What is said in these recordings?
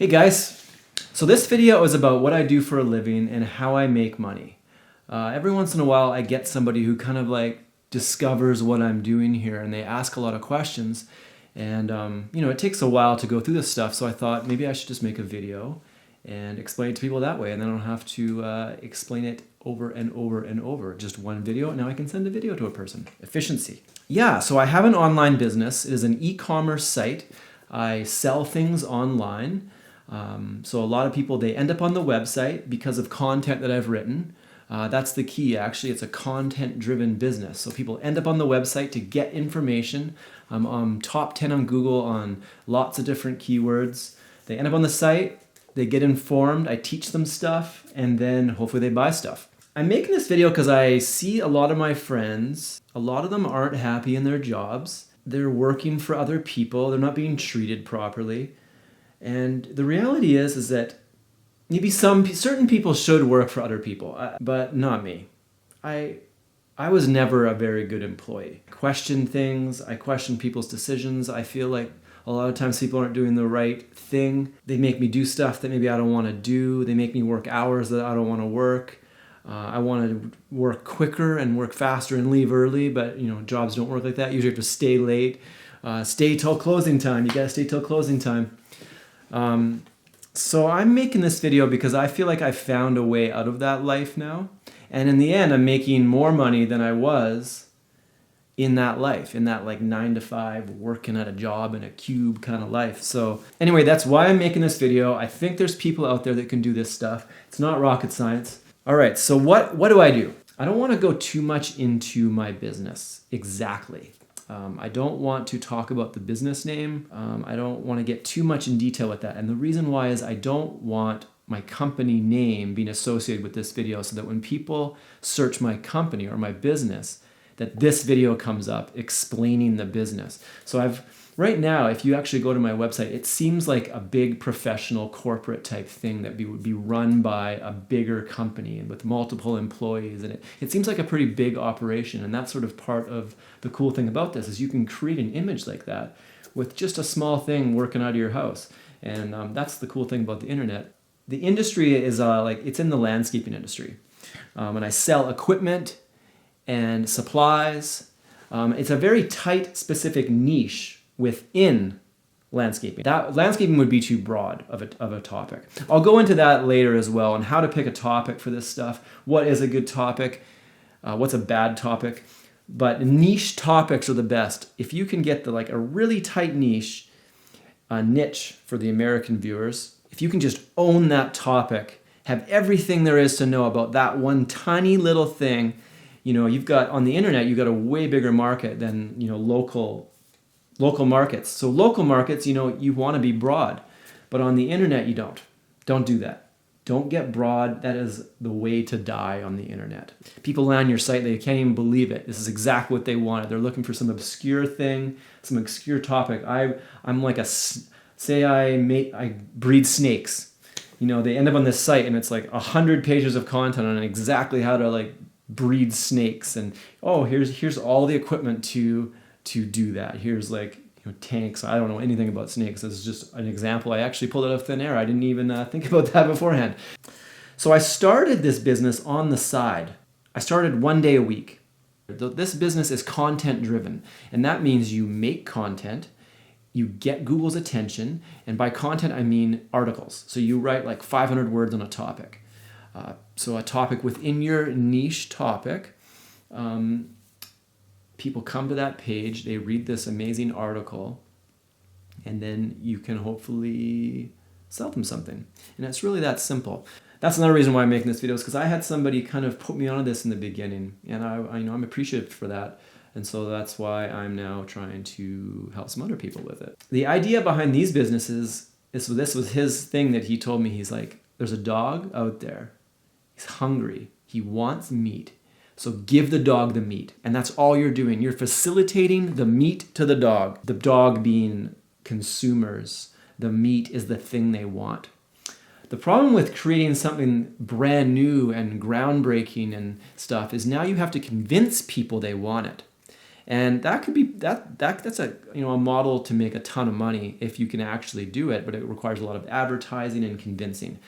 Hey guys, so this video is about what I do for a living and how I make money. Every once in a while I get somebody who kind of like discovers what I'm doing here and they ask a lot of questions and it takes a while to go through this stuff, so I thought maybe I should just make a video and explain it to people that way, and then I don't have to explain it over and over and over. Just one video, and now I can send a video to a person. Efficiency. Yeah, so I have an online business. It is an e-commerce site. I sell things online. So a lot of people, they end up on the website because of content that I've written. That's the key, actually. It's a content-driven business. So people end up on the website to get information. I'm top 10 on Google on lots of different keywords. They end up on the site, they get informed, I teach them stuff, and then hopefully they buy stuff. I'm making this video because I see a lot of my friends, a lot of them aren't happy in their jobs. They're working for other people, they're not being treated properly. And the reality is that maybe certain people should work for other people, but not me. I was never a very good employee. I question things, I question people's decisions. I feel like a lot of times people aren't doing the right thing. They make me do stuff that maybe I don't want to do. They make me work hours that I don't want to work. I want to work quicker and work faster and leave early, but jobs don't work like that. You usually have to stay late, stay till closing time. You gotta stay till closing time. So I'm making this video because I feel like I found a way out of that life now. And in the end, I'm making more money than I was in that life, in that like 9 to 5, working at a job in a cube kind of life. So anyway, that's why I'm making this video. I think there's people out there that can do this stuff. It's not rocket science. All right, so what do I do? I don't want to go too much into my business exactly. I don't want to talk about the business name. I don't want to get too much in detail with that. And the reason why is I don't want my company name being associated with this video, so that when people search my company or my business, that this video comes up explaining the business. So right now, if you actually go to my website, it seems like a big professional corporate type thing that would be run by a bigger company and with multiple employees. And it seems like a pretty big operation. And that's sort of part of the cool thing about this, is you can create an image like that with just a small thing working out of your house. And that's the cool thing about the internet. The industry is it's in the landscaping industry. And I sell equipment and supplies. It's a very tight, specific niche within landscaping. That landscaping would be too broad of a topic. I'll go into that later as well, on how to pick a topic for this stuff. What is a good topic? What's a bad topic? But niche topics are the best. If you can get a really tight niche, a niche for the American viewers, if you can just own that topic, have everything there is to know about that one tiny little thing, you've got, on the internet, you've got a way bigger market than, local markets. So local markets, you want to be broad, but on the internet, you don't. Don't do that. Don't get broad. That is the way to die on the internet. People land on your site, they can't even believe it. This is exactly what they wanted. They're looking for some obscure thing, some obscure topic. I'm like say I breed snakes. They end up on this site and it's like 100 pages of content on exactly how to breed snakes, and here's all the equipment to do that. Here's tanks. I don't know anything about snakes. This is just an example. I actually pulled it out of thin air. I didn't even think about that beforehand. So I started this business on the side. I started 1 day a week. This business is content driven, and that means you make content, you get Google's attention, and by content I mean articles. So you write 500 words on a topic. So a topic within your niche topic, people come to that page, they read this amazing article, and then you can hopefully sell them something. And it's really that simple. That's another reason why I'm making this video, is because I had somebody kind of put me onto this in the beginning, and I'm appreciative for that. And so that's why I'm now trying to help some other people with it. The idea behind these businesses this was his thing that he told me. He's like, there's a dog out there. He's hungry. He wants meat. So give the dog the meat. And that's all you're doing. You're facilitating the meat to the dog being consumers. The meat is the thing they want. The problem with creating something brand new and groundbreaking and stuff is now you have to convince people they want it. And that could be that's a a model to make a ton of money if you can actually do it, but it requires a lot of advertising and convincing.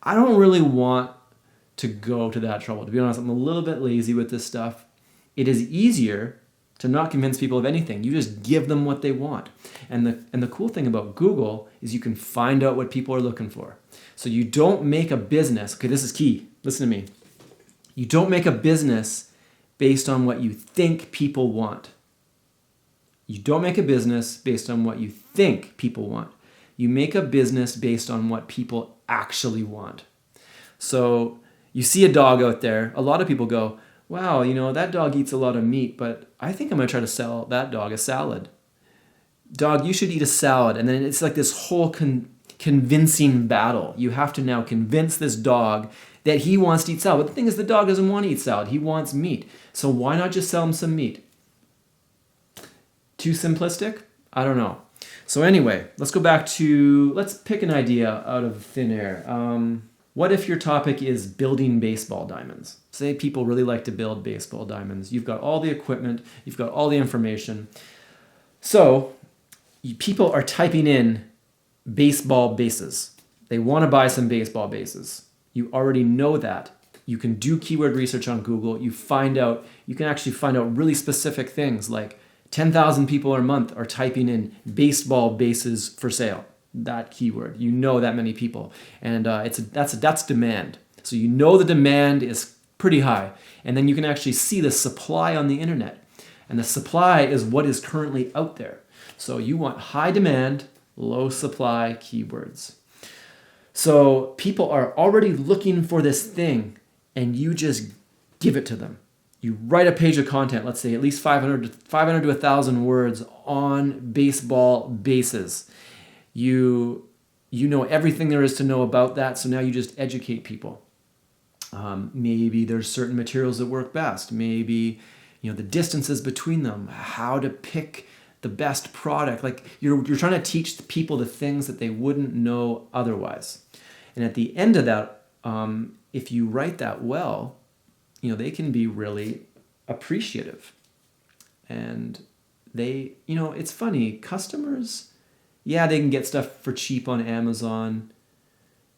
I don't really want to go to that trouble. To be honest, I'm a little bit lazy with this stuff. It is easier to not convince people of anything. You just give them what they want. And the cool thing about Google is you can find out what people are looking for. So you don't make a business, okay, this is key. Listen to me. You don't make a business based on what you think people want. You don't make a business based on what you think people want. You make a business based on what people actually want. So you see a dog out there, a lot of people go, wow, that dog eats a lot of meat, but I think I'm going to try to sell that dog a salad. Dog, you should eat a salad. And then it's like this whole convincing battle. You have to now convince this dog that he wants to eat salad. But the thing is, the dog doesn't want to eat salad. He wants meat. So why not just sell him some meat? Too simplistic? I don't know. So anyway, let's pick an idea out of thin air. What if your topic is building baseball diamonds? Say people really like to build baseball diamonds. You've got all the equipment, you've got all the information. So people are typing in baseball bases. They want to buy some baseball bases. You already know that. You can do keyword research on Google. You can actually find out really specific things like 10,000 people a month are typing in baseball bases for sale. That keyword, that many people, and that's demand. So the demand is pretty high, and then you can actually see the supply on the internet, and the supply is what is currently out there. So you want high demand, low supply keywords. So people are already looking for this thing, and you just give it to them. You write a page of content, let's say at least 500 to 1,000 words on baseball bases. You know everything there is to know about that, so now you just educate people. Maybe there's certain materials that work best. Maybe the distances between them, how to pick the best product. Like you're trying to teach the people the things that they wouldn't know otherwise. And at the end of that, if you write that well, they can be really appreciative. And it's funny, customers, yeah, they can get stuff for cheap on Amazon,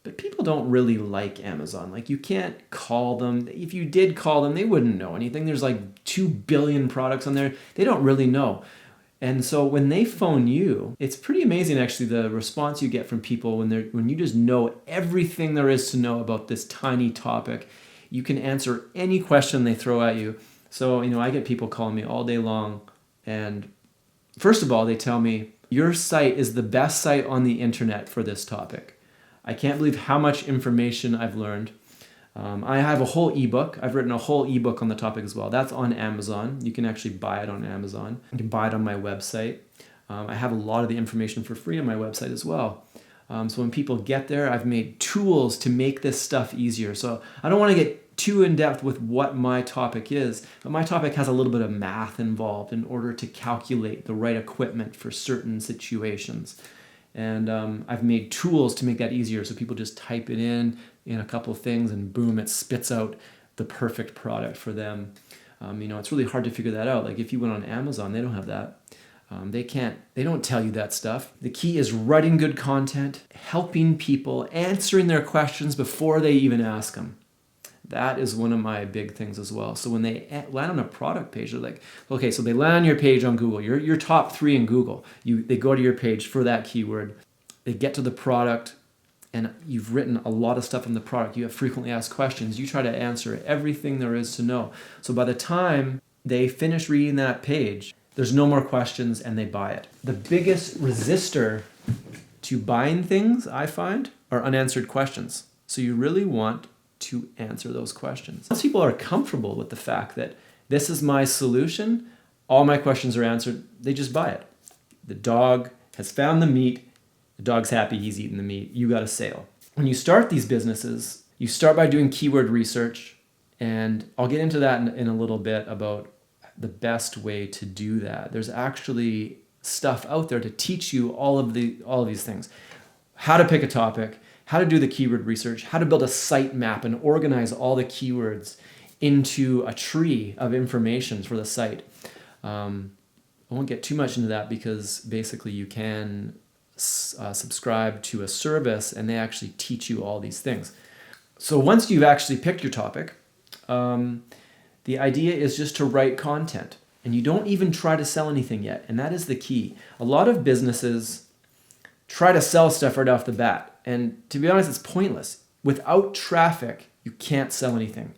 but people don't really like Amazon. Like you can't call them. If you did call them, they wouldn't know anything. There's like 2 billion products on there. They don't really know. And so when they phone you, it's pretty amazing actually the response you get from people when you just know everything there is to know about this tiny topic. You can answer any question they throw at you. So, I get people calling me all day long, and first of all, they tell me, your site is the best site on the internet for this topic. I can't believe how much information I've learned. I have a whole ebook. I've written a whole ebook on the topic as well. That's on Amazon. You can actually buy it on Amazon. You can buy it on my website. I have a lot of the information for free on my website as well. So when people get there, I've made tools to make this stuff easier. So I don't want to get too in depth with what my topic is, but my topic has a little bit of math involved in order to calculate the right equipment for certain situations. And I've made tools to make that easier. So people just type it in a couple of things and boom, it spits out the perfect product for them. It's really hard to figure that out. Like if you went on Amazon, they don't have that. They don't tell you that stuff. The key is writing good content, helping people, answering their questions before they even ask them. That is one of my big things as well. So when they land on a product page, they're like, okay, so they land on your page on Google. You're top 3 in Google. They go to your page for that keyword. They get to the product, and you've written a lot of stuff in the product. You have frequently asked questions. You try to answer everything there is to know. So by the time they finish reading that page, there's no more questions, and they buy it. The biggest resistor to buying things, I find, are unanswered questions. So you really want to answer those questions. Once people are comfortable with the fact that this is my solution, all my questions are answered, they just buy it. The dog has found the meat, the dog's happy, he's eating the meat, you got a sale. When you start these businesses, you start by doing keyword research, and I'll get into that in a little bit about the best way to do that. There's actually stuff out there to teach you all of these things. How to pick a topic, how to do the keyword research, how to build a site map and organize all the keywords into a tree of information for the site. I won't get too much into that because basically you can subscribe to a service and they actually teach you all these things. So once you've actually picked your topic, the idea is just to write content. And you don't even try to sell anything yet. And that is the key. A lot of businesses try to sell stuff right off the bat. And to be honest, it's pointless. Without traffic, you can't sell anything.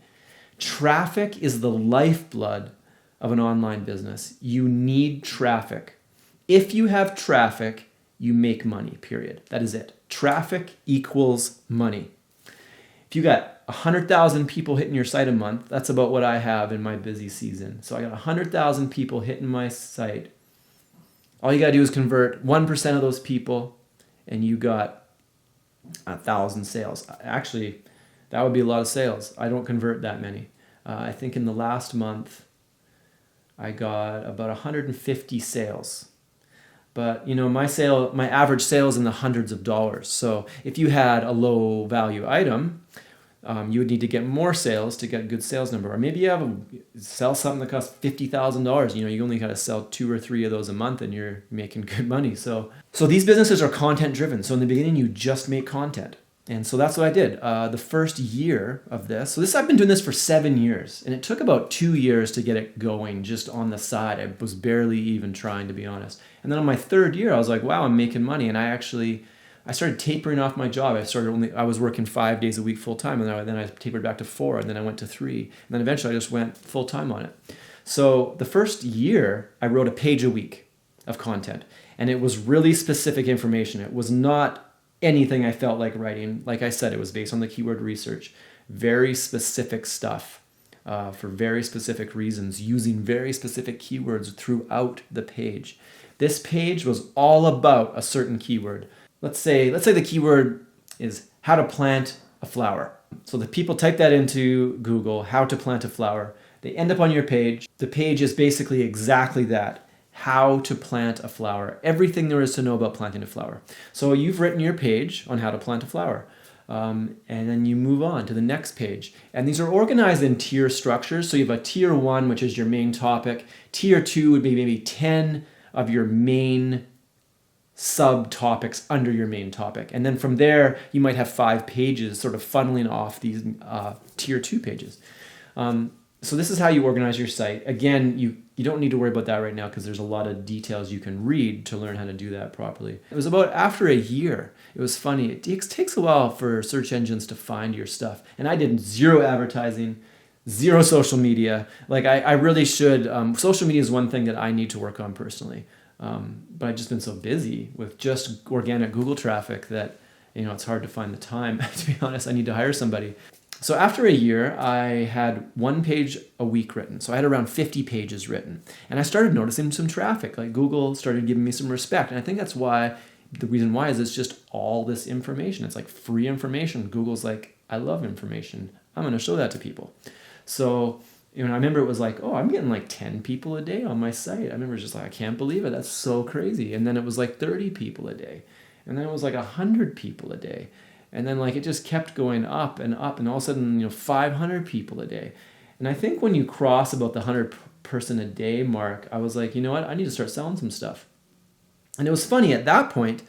Traffic is the lifeblood of an online business. You need traffic. If you have traffic, you make money, period. That is it. Traffic equals money. If you got 100,000 people hitting your site a month, that's about what I have in my busy season. So I got 100,000 people hitting my site. All you got to do is convert 1% of those people and you got 1,000 sales. Actually, that would be a lot of sales. I don't convert that many. I think in the last month, I got about 150 sales. But my average sale is in the hundreds of dollars. So if you had a low value item, you would need to get more sales to get a good sales number. Or maybe you sell something that costs $50,000. You only got to sell 2 or 3 of those a month and you're making good money. So these businesses are content driven. So in the beginning, you just make content. And so that's what I did. The first year of this, I've been doing this for 7 years, and it took about 2 years to get it going just on the side. I was barely even trying, to be honest. And then on my 3rd year, I was like, wow, I'm making money. And I started tapering off my job. I was working 5 days a week full time, and then I tapered back to 4, and then I went to 3, and then eventually I just went full time on it. So the first year, I wrote a page a week of content, and it was really specific information. It was not anything I felt like writing. Like I said, it was based on the keyword research, very specific stuff for very specific reasons, using very specific keywords throughout the page. This page was all about a certain keyword. Let's say the keyword is how to plant a flower. So the people type that into Google, how to plant a flower. They end up on your page. The page is basically exactly that. How to plant a flower. Everything there is to know about planting a flower. So you've written your page on how to plant a flower. And then you move on to the next page. And these are organized in tier structures. So you have a tier 1, which is your main topic. Tier 2 would be maybe 10 of your main subtopics under your main topic. And then from there, you might have 5 pages sort of funneling off these tier 2 pages. So this is how you organize your site. Again, you don't need to worry about that right now because there's a lot of details you can read to learn how to do that properly. It was about after a year. It was funny. It takes a while for search engines to find your stuff. And I did 0 advertising, 0 social media. Like I really should. Social media is one thing that I need to work on personally. But I've just been so busy with just organic Google traffic that it's hard to find the time. To be honest, I need to hire somebody. So after a year, I had 1 page a week written. So I had around 50 pages written. And I started noticing some traffic. Like Google started giving me some respect. And I think that's why, the reason why is it's just all this information. It's like free information. Google's like, I love information. I'm going to show that to people. So, I remember it was like, oh, I'm getting like 10 people a day on my site. I remember just like, I can't believe it. That's so crazy. And then it was like 30 people a day. And then it was like 100 people a day. And then like it just kept going up, and all of a sudden, 500 people a day. And I think when you cross about the 100 person a day mark, I was like, you know what? I need to start selling some stuff. And it was funny at that point,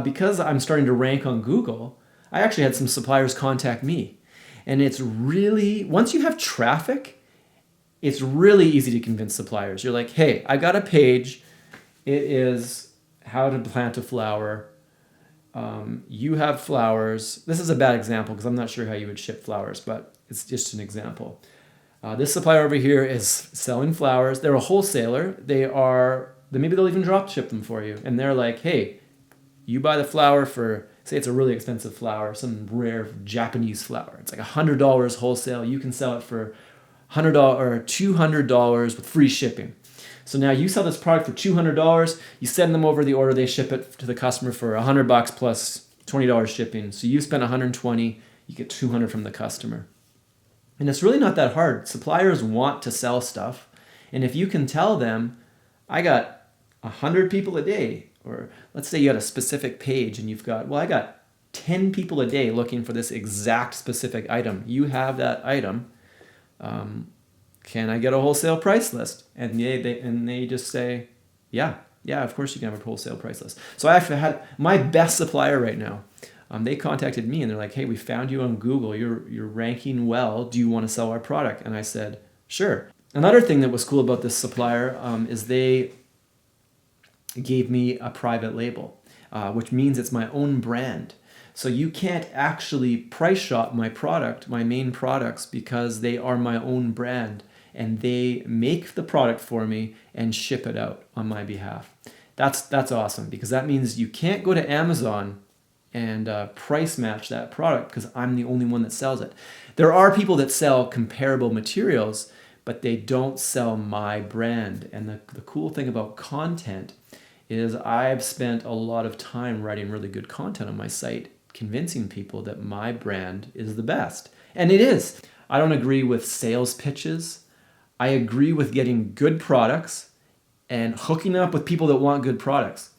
because I'm starting to rank on Google, I actually had some suppliers contact me. And it's really, once you have traffic, it's really easy to convince suppliers. You're like, hey, I got a page. It is how to plant a flower. You have flowers. This is a bad example because I'm not sure how you would ship flowers, but it's just an example. This supplier over here is selling flowers. They're a wholesaler. Maybe they'll even drop ship them for you. And they're like, hey, you buy the flower for, say it's a really expensive flower, some rare Japanese flower. It's like $100 wholesale. You can sell it for $100 or $200 with free shipping. So now you sell this product for $200, you send them over the order, they ship it to the customer for $100 plus $20 shipping. So you spent $120, you get $200 from the customer. And it's really not that hard. Suppliers want to sell stuff. And if you can tell them, I got 100 people a day, or let's say you had a specific page and you've got, I got 10 people a day looking for this exact specific item. You have that item. can I get a wholesale price list? And they just say, yeah, of course you can have a wholesale price list. So I actually had my best supplier right now. They contacted me and they're like, hey, we found you on Google. You're ranking well. Do you want to sell our product? And I said, sure. Another thing that was cool about this supplier is they gave me a private label, which means it's my own brand. So you can't actually price shop my product, my main products, because they are my own brand and they make the product for me and ship it out on my behalf. That's awesome, because that means you can't go to Amazon and price match that product because I'm the only one that sells it. There are people that sell comparable materials, but they don't sell my brand. And the cool thing about content is I've spent a lot of time writing really good content on my site, convincing people that my brand is the best. And it is. I don't agree with sales pitches. I agree with getting good products and hooking up with people that want good products.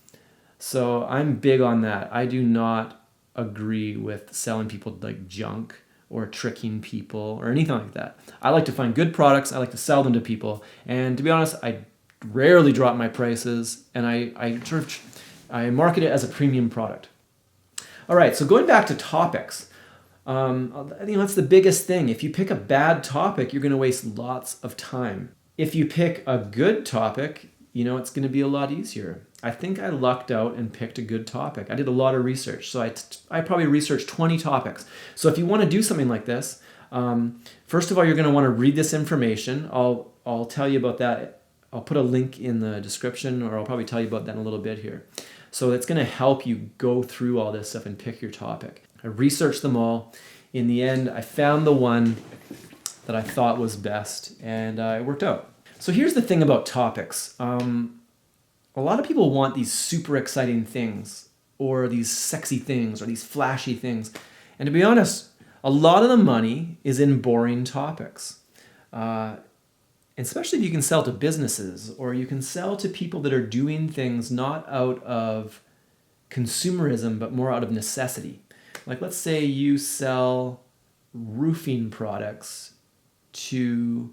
So I'm big on that. I do not agree with selling people like junk or tricking people or anything like that. I like to find good products. I like to sell them to people. And to be honest, I rarely drop my prices, and I market it as a premium product. All right, so going back to topics, that's the biggest thing. If you pick a bad topic, you're going to waste lots of time. If you pick a good topic, it's going to be a lot easier. I think I lucked out and picked a good topic. I did a lot of research, so I probably researched 20 topics. So if you want to do something like this, first of all, you're going to want to read this information. I'll tell you about that. I'll put a link in the description, or I'll probably tell you about that in a little bit here. So it's going to help you go through all this stuff and pick your topic. I researched them all. In the end, I found the one that I thought was best, and it worked out. So here's the thing about topics. A lot of people want these super exciting things, or these sexy things, or these flashy things. And to be honest, a lot of the money is in boring topics. Especially if you can sell to businesses, or you can sell to people that are doing things not out of consumerism, but more out of necessity. Like, let's say you sell roofing products to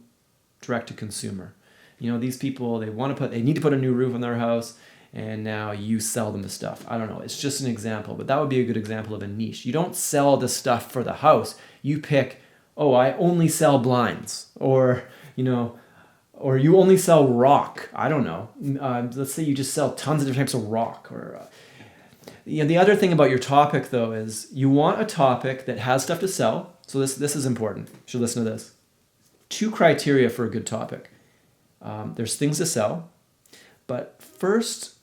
direct to consumer. These people, they need to put a new roof on their house, and now you sell them the stuff. I don't know. It's just an example, but that would be a good example of a niche. You don't sell the stuff for the house. You pick, I only sell blinds, or you only sell rock. I don't know. Let's say you just sell tons of different types of rock. Or the other thing about your topic, though, is you want a topic that has stuff to sell. So this is important. You should listen to this. 2 criteria for a good topic. There's things to sell, but first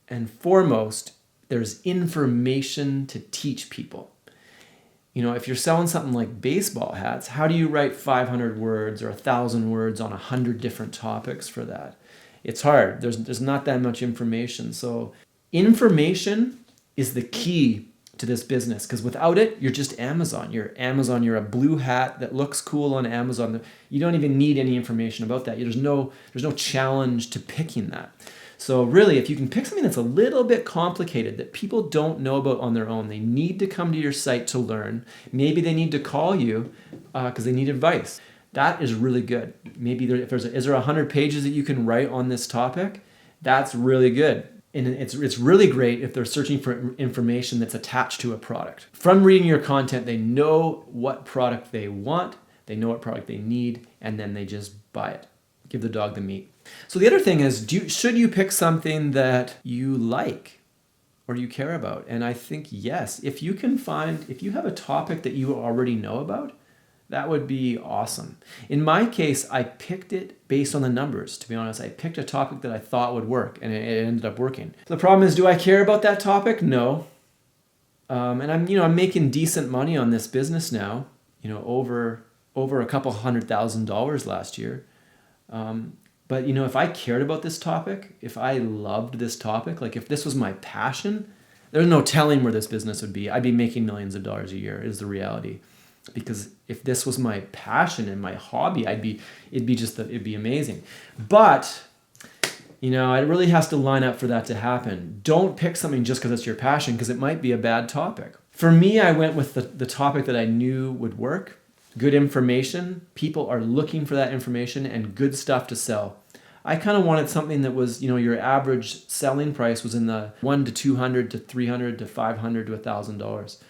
and foremost, there's information to teach people. If you're selling something like baseball hats, how do you write 500 words or 1,000 words on 100 different topics for that? It's hard. There's not that much information. So information is the key to this business, because without it, you're just Amazon. You're a blue hat that looks cool on Amazon. You don't even need any information about that. There's no challenge to picking that. So really, if you can pick something that's a little bit complicated that people don't know about on their own, they need to come to your site to learn. Maybe they need to call you because they need advice. That is really good. Maybe is there 100 pages that you can write on this topic? That's really good. And it's really great if they're searching for information that's attached to a product. From reading your content, they know what product they want, they know what product they need, and then they just buy it. Give the dog the meat. So the other thing is, should you pick something that you like or you care about? And I think yes. If you have a topic that you already know about, that would be awesome. In my case, I picked it based on the numbers, to be honest. I picked a topic that I thought would work, and it ended up working. The problem is, do I care about that topic? No. And I'm making decent money on this business now, over a couple $100,000 last year. But if I cared about this topic, if I loved this topic, like if this was my passion, there's no telling where this business would be. I'd be making millions of dollars a year, is the reality. Because if this was my passion and my hobby, it'd be amazing. But, it really has to line up for that to happen. Don't pick something just because it's your passion, because it might be a bad topic. For me, I went with the topic that I knew would work. good information. People are looking for that information and good stuff to sell. I kind of wanted something that was, your average selling price was in the $100 to $200 to $300 to $500 to $1,000.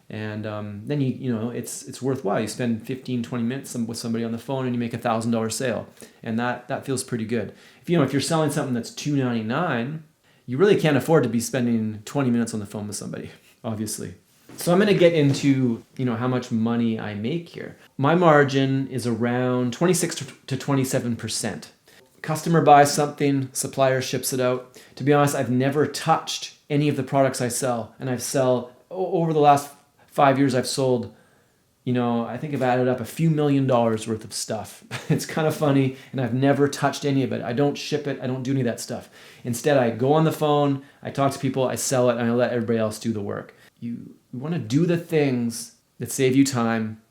And then it's worthwhile. You spend 15-20 minutes with somebody on the phone and you make $1,000 sale, and that feels pretty good. If you're selling something that's $299, you really can't afford to be spending 20 minutes on the phone with somebody, obviously. So I'm going to get into how much money I make here. My margin is around 26 to 27%. Customer buys something, supplier ships it out. To be honest, I've never touched any of the products I sell, and over the last 5 years, I've sold, I think I've added up a few $1 million worth of stuff. It's kind of funny, and I've never touched any of it. I don't ship it. I don't do any of that stuff. Instead, I go on the phone, I talk to people, I sell it, and I let everybody else do the work. You want to do the things that save you time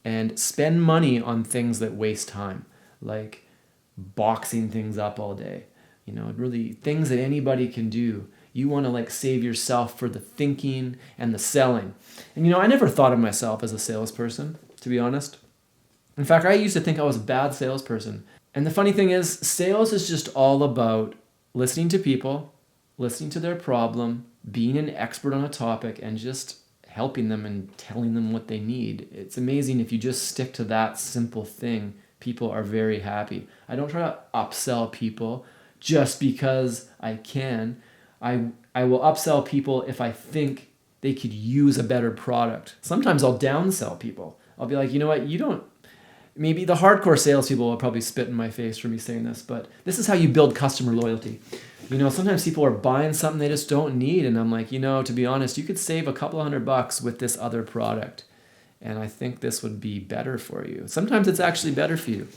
and spend money on things that waste time, like boxing things up all day. Really things that anybody can do. You want to save yourself for the thinking and the selling. And I never thought of myself as a salesperson, to be honest. In fact, I used to think I was a bad salesperson. And the funny thing is, sales is just all about listening to people, listening to their problem, being an expert on a topic, and just helping them and telling them what they need. It's amazing if you just stick to that simple thing, people are very happy. I don't try to upsell people just because I can. I will upsell people if I think they could use a better product. Sometimes I'll downsell people. I'll be like, maybe the hardcore salespeople will probably spit in my face for me saying this, but this is how you build customer loyalty. Sometimes people are buying something they just don't need, and I'm like, to be honest, you could save a couple $100 with this other product, and I think this would be better for you. Sometimes it's actually better for you.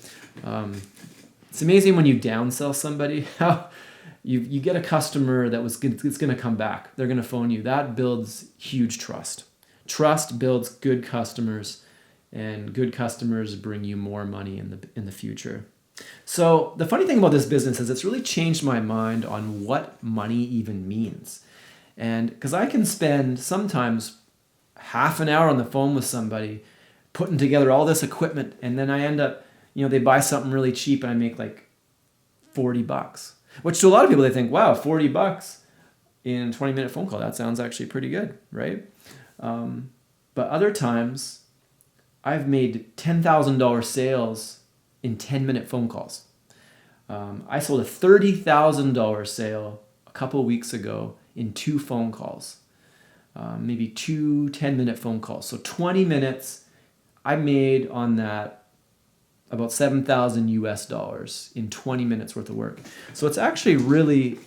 It's amazing when you downsell somebody, how you get a customer it's going to come back. They're going to phone you. That builds huge trust. Trust builds good customers, and good customers bring you more money in the future. So the funny thing about this business is it's really changed my mind on what money even means. And because I can spend sometimes half an hour on the phone with somebody putting together all this equipment, and then I end up, they buy something really cheap and I make $40. Which to a lot of people, they think, wow, $40 in a 20-minute phone call, that sounds actually pretty good, right? But other times, I've made $10,000 sales in 10-minute phone calls. I sold a $30,000 sale a couple weeks ago in 2 phone calls, maybe 2 10-minute phone calls. So 20 minutes, I made on that about $7,000 US in 20 minutes worth of work. So it's actually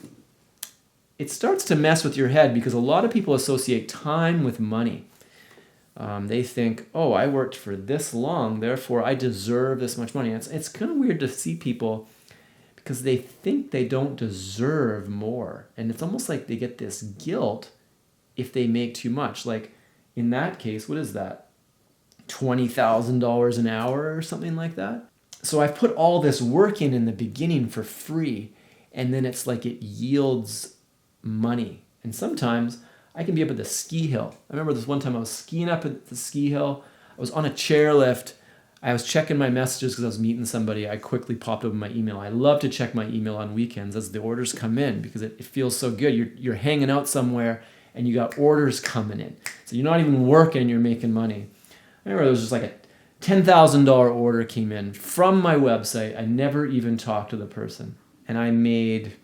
it starts to mess with your head because a lot of people associate time with money. They think, oh, I worked for this long, therefore I deserve this much money. It's kind of weird to see people because they think they don't deserve more. And it's almost like they get this guilt if they make too much. Like in that case, what is that? $20,000 an hour or something like that. So I've put all this work in the beginning for free, and then it's like it yields money. And sometimes I can be up at the ski hill. I remember this one time I was skiing up at the ski hill. I was on a chairlift. I was checking my messages because I was meeting somebody. I quickly popped open my email. I love to check my email on weekends as the orders come in because it feels so good. You're hanging out somewhere and you got orders coming in. So you're not even working, you're making money. I remember there was just a $10,000 order came in from my website. I never even talked to the person. And I made,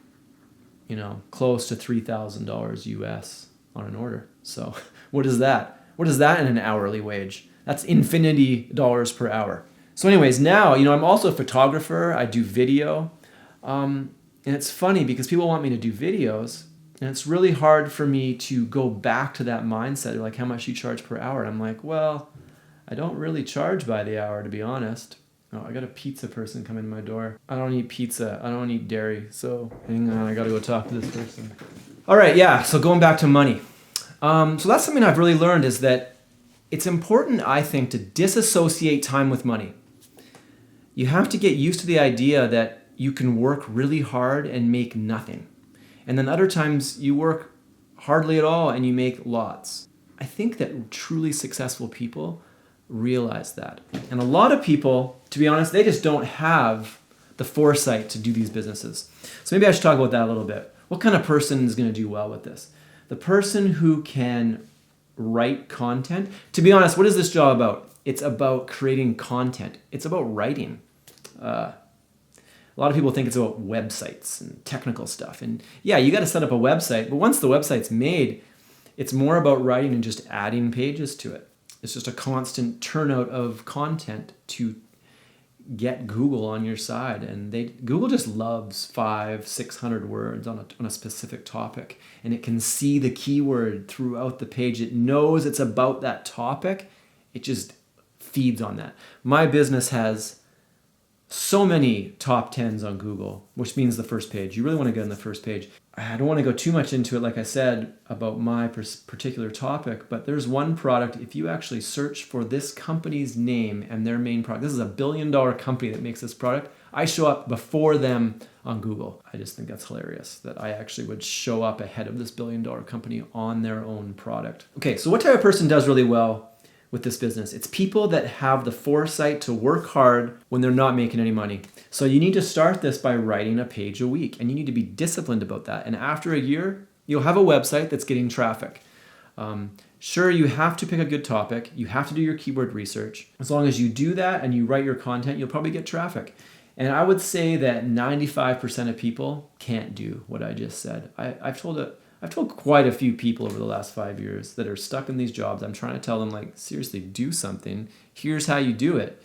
close to $3,000 US on an order. So what is that? What is that in an hourly wage? That's infinity dollars per hour. So anyways, now, I'm also a photographer. I do video. And it's funny because people want me to do videos. And it's really hard for me to go back to that mindset. They're like, how much do you charge per hour? And I'm like, well, I don't really charge by the hour, to be honest. Oh, I got a pizza person coming to my door. I don't eat pizza. I don't eat dairy. So hang on, I got to go talk to this person. All right, yeah, so going back to money. So that's something I've really learned is that it's important, I think, to disassociate time with money. You have to get used to the idea that you can work really hard and make nothing. And then other times you work hardly at all and you make lots. I think that truly successful people realize that. And a lot of people, to be honest, they just don't have the foresight to do these businesses. So maybe I should talk about that a little bit. What kind of person is going to do well with this? The person who can write content. To be honest, what is this job about? It's about creating content. It's about writing. A lot of people think it's about websites and technical stuff. And yeah, you got to set up a website. But once the website's made, it's more about writing and just adding pages to it. It's just a constant turnout of content to get Google on your side. And Google just loves 500-600 words on a specific topic. And it can see the keyword throughout the page. It knows it's about that topic. It just feeds on that. My business has so many top 10s on Google, which means the first page. You really want to get on the first page. I don't want to go too much into it, like I said, about my particular topic, but there's one product, if you actually search for this company's name and their main product, this is a $1 billion company that makes this product, I show up before them on Google. I just think that's hilarious that I actually would show up ahead of this $1 billion company on their own product. Okay, so what type of person does really well with this business? It's people that have the foresight to work hard when they're not making any money. So you need to start this by writing a page a week, and you need to be disciplined about that. And after a year, you'll have a website that's getting traffic. Sure, you have to pick a good topic. You have to do your keyword research. As long as you do that and you write your content, you'll probably get traffic. And I would say that 95% of people can't do what I just said. I've told quite a few people over the last 5 years that are stuck in these jobs. I'm trying to tell them, like, seriously, do something. Here's how you do it.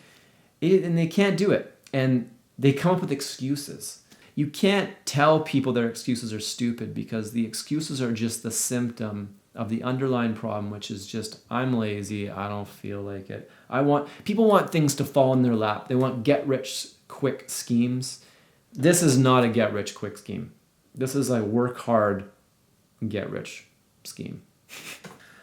And they can't do it. And they come up with excuses. You can't tell people their excuses are stupid because the excuses are just the symptom of the underlying problem, which is just, I'm lazy, I don't feel like it. People want things to fall in their lap. They want get-rich-quick schemes. This is not a get-rich-quick scheme. This is a work hard, get rich scheme.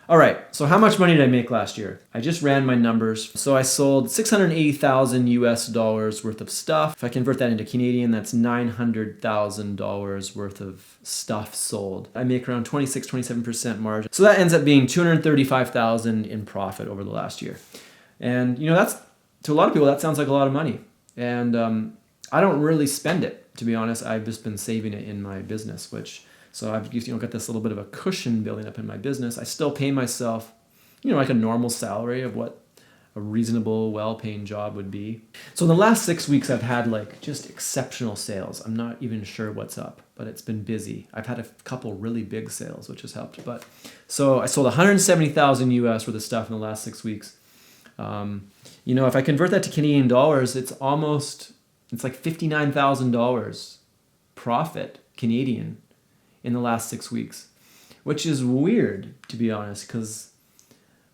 All right, so how much money did I make last year? I just ran my numbers. So I sold $680,000 worth of stuff. If I convert that into Canadian, that's $900,000 worth of stuff sold. I make around 26-27% margin. So that ends up being $235,000 in profit over the last year. And that's, to a lot of people, that sounds like a lot of money. And I don't really spend it, to be honest. I've just been saving it in my business, so I've got this little bit of a cushion building up in my business. I still pay myself, like a normal salary of what a reasonable, well-paying job would be. So in the last 6 weeks, I've had just exceptional sales. I'm not even sure what's up, but it's been busy. I've had a couple really big sales, which has helped. So I sold $170,000 US worth of stuff in the last 6 weeks. If I convert that to Canadian dollars, it's like $59,000 profit Canadian in the last 6 weeks, which is weird, to be honest, because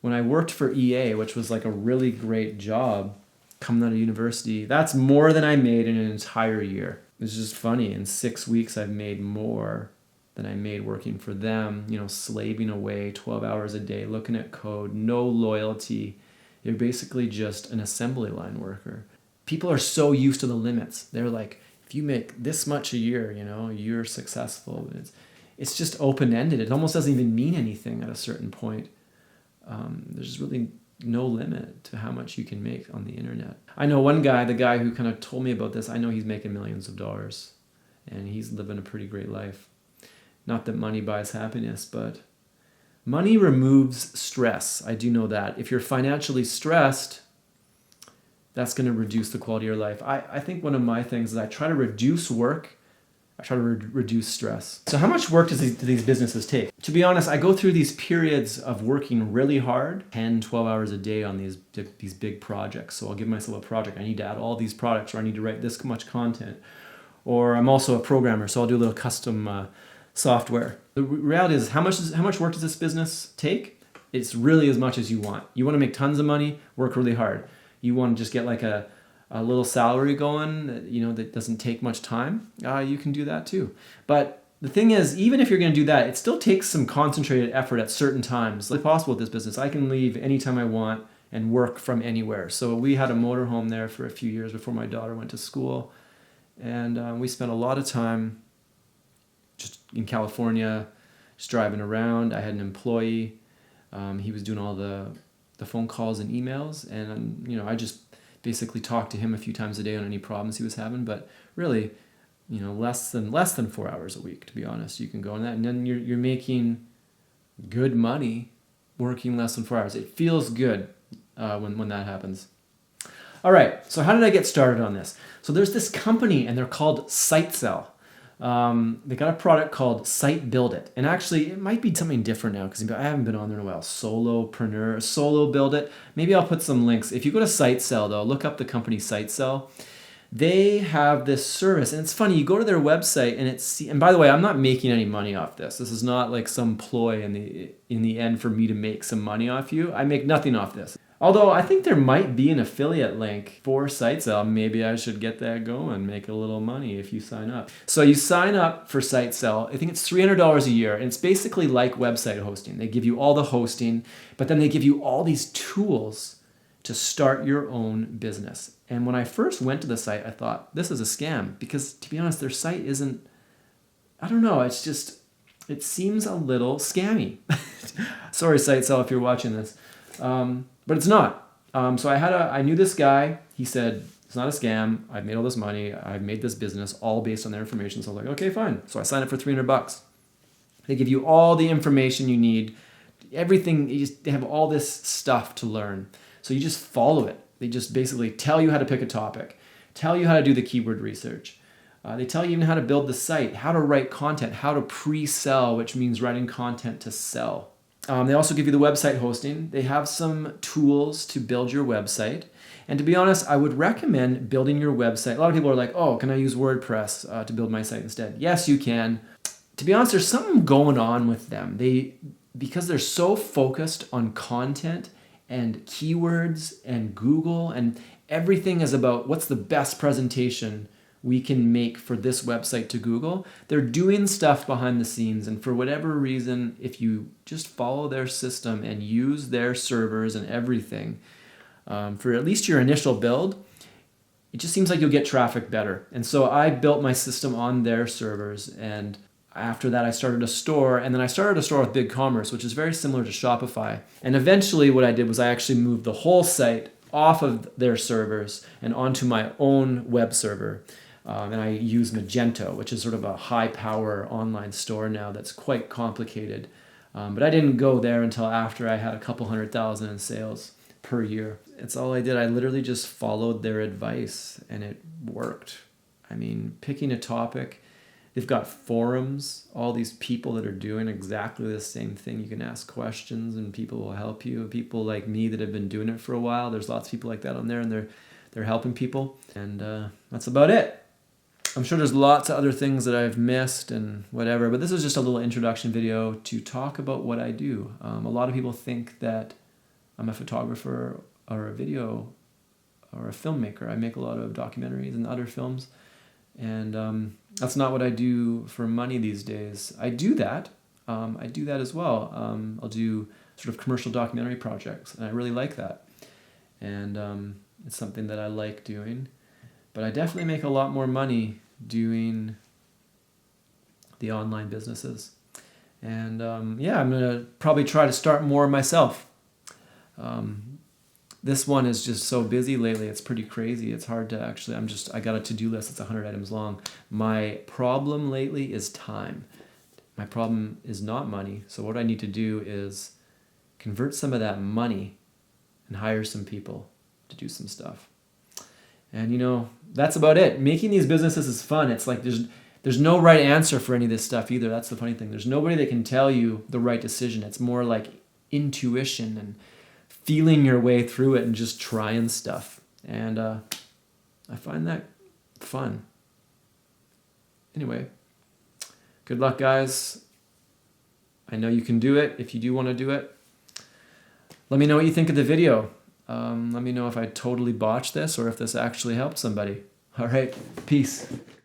when I worked for EA, which was like a really great job coming out of university, that's more than I made in an entire year. It's just funny. In 6 weeks, I've made more than I made working for them, slaving away 12 hours a day, looking at code, no loyalty. You're basically just an assembly line worker. People are so used to the limits. They're like, if you make this much a year, you're successful. It's just open-ended. It almost doesn't even mean anything at a certain point. There's really no limit to how much you can make on the internet. I know one guy, the guy who kind of told me about this, I know he's making millions of dollars and he's living a pretty great life. Not that money buys happiness, but money removes stress. I do know that. If you're financially stressed, that's going to reduce the quality of your life. I think one of my things is I try to reduce work. I try to reduce stress. So how much work do these businesses take? To be honest, I go through these periods of working really hard, 10, 12 hours a day on these big projects. So I'll give myself a project. I need to add all these products, or I need to write this much content. Or I'm also a programmer, so I'll do a little custom software. The reality is, how much work does this business take? It's really as much as you want. You want to make tons of money, work really hard. You want to just get like a little salary going, that doesn't take much time, you can do that too. But the thing is, even if you're going to do that, it still takes some concentrated effort at certain times. It's possible with this business. I can leave anytime I want and work from anywhere. So we had a motorhome there for a few years before my daughter went to school. And we spent a lot of time just in California, just driving around. I had an employee. He was doing all the the phone calls and emails, and I just basically talked to him a few times a day on any problems he was having. But really, less than 4 hours a week, to be honest. You can go on that, and then you're making good money working less than 4 hours. It feels good when that happens. All right, so how did I get started on this? So there's this company, and they're called SiteSell. They got a product called Site Build It. And actually, it might be something different now because I haven't been on there in a while. Solopreneur, Solo Build It. Maybe I'll put some links. If you go to SiteSell, though, look up the company SiteSell. They have this service, and it's funny. You go to their website, and by the way, I'm not making any money off this. This is not like some ploy in the end for me to make some money off you. I make nothing off this. Although I think there might be an affiliate link for SiteSell. Maybe I should get that going, make a little money if you sign up. So you sign up for SiteSell. I think it's $300 a year, and it's basically like website hosting. They give you all the hosting, but then they give you all these tools to start your own business. And when I first went to the site, I thought, this is a scam, because to be honest, their site isn't, I don't know, it seems a little scammy. Sorry, SiteSell, if you're watching this. But it's not. So I knew this guy. He said, it's not a scam. I've made all this money. I've made this business all based on their information. So I was like, okay, fine. So I signed up for $300. They give you all the information you need, everything. They have all this stuff to learn. So you just follow it. They just basically tell you how to pick a topic, tell you how to do the keyword research. They tell you even how to build the site, how to write content, how to pre-sell, which means writing content to sell. They also give you the website hosting. They have some tools to build your website. And to be honest, I would recommend building your website. A lot of people are like, oh, can I use WordPress to build my site instead? Yes, you can. To be honest, there's something going on with them. Because they're so focused on content and keywords and Google, and everything is about what's the best presentation we can make for this website to Google. They're doing stuff behind the scenes, and for whatever reason, if you just follow their system and use their servers and everything, for at least your initial build, it just seems like you'll get traffic better. And so I built my system on their servers, and after that I started a store, and then I started a store with BigCommerce, which is very similar to Shopify. And eventually what I did was I actually moved the whole site off of their servers and onto my own web server. And I use Magento, which is sort of a high-power online store now that's quite complicated. But I didn't go there until after I had a couple 100,000 in sales per year. It's all I did. I literally just followed their advice, and it worked. I mean, picking a topic. They've got forums, all these people that are doing exactly the same thing. You can ask questions, and people will help you. People like me that have been doing it for a while, there's lots of people like that on there, and they're helping people. And that's about it. I'm sure there's lots of other things that I've missed and whatever, but this is just a little introduction video to talk about what I do. A lot of people think that I'm a photographer or a video or a filmmaker. I make a lot of documentaries and other films, and that's not what I do for money these days. I do that. I do that as well. I'll do sort of commercial documentary projects, and I really like that. And it's something that I like doing. But I definitely make a lot more money doing the online businesses. And I'm going to probably try to start more myself. This one is just so busy lately. It's pretty crazy. It's hard to actually, I got a to-do list. It's 100 items long. My problem lately is time. My problem is not money. So what I need to do is convert some of that money and hire some people to do some stuff. And that's about it. Making these businesses is fun. It's like there's no right answer for any of this stuff either. That's the funny thing. There's nobody that can tell you the right decision. It's more like intuition and feeling your way through it and just trying stuff. And I find that fun. Anyway, good luck, guys. I know you can do it if you do want to do it. Let me know what you think of the video. Let me know if I totally botched this or if this actually helped somebody. All right, peace.